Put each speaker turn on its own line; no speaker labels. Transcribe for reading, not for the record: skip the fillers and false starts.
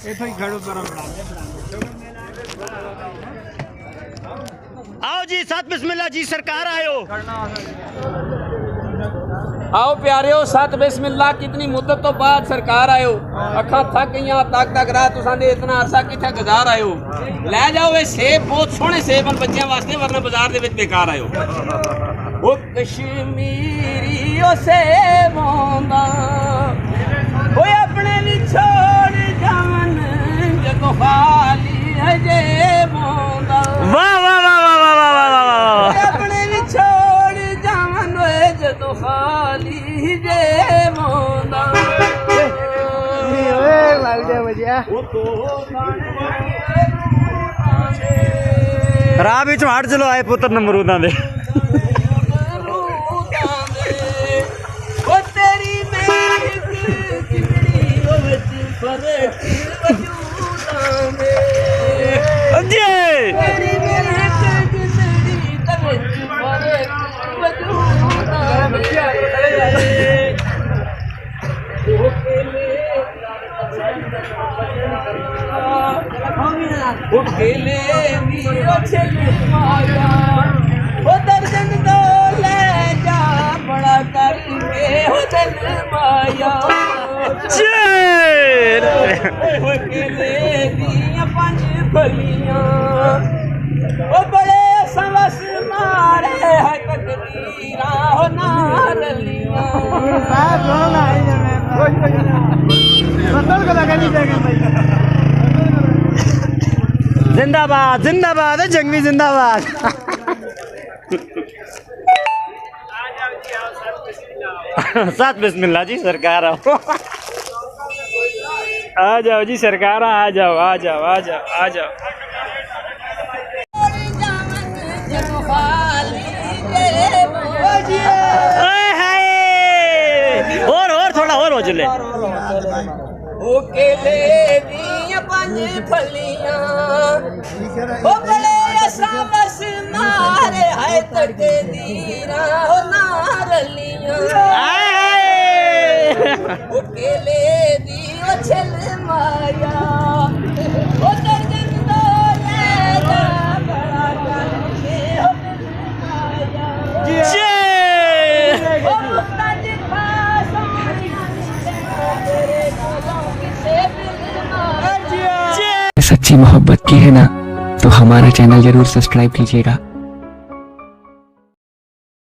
आओ जी साथ बिस्मिल्लाह जी सरकार आयो।
आओ प्यारियो साथ बिस्मिल्लाह। कितनी मुद्दत तो बाद सरकार आयो। अखा थक गई तक रहा तुसा ने इतना अरसा किथे गुजार आयो। लै जाओ ये सेब बहुत सोहने सेब हैं बच्चों वास्ते वरना बाजार दे विच बेकार आयो। ओ कश्मीरी ओ सेब होंदा ओए अपने ली छोड़ जावन जदों खाली है जेब होंदा।
वाह वाह वाह वाह वाह वाह वाह वाह।
अपने ली छोड़ जावन ओए जदों खाली जेब होंदा।
राह विच हट चलो आए पुत्र नमरूदां दे।
बड़े समस मारे है तकदीरा हो नारलियां।
जिंदाबाद जिंदाबाद जंगवी जिंदाबाद। साथ बिस्मिल्लाह जी सरकार आओ। आ जाओ जी सरकार आ जाओ आ जाओ आ जाओ आ जाओ। और थोड़ा और हो चले।
ओ केले दी पंज फलियां ओ बड़े समस मारे है तकदीरा हो नारलियां। ओ केले दी ओ छल माया ओ दर्जन दो ले जा बड़ा करके हो माया। ओ मुफ्ताज खास तेरे
सच्ची मोहब्बत की है ना तो हमारा चैनल जरूर सब्सक्राइब कीजिएगा।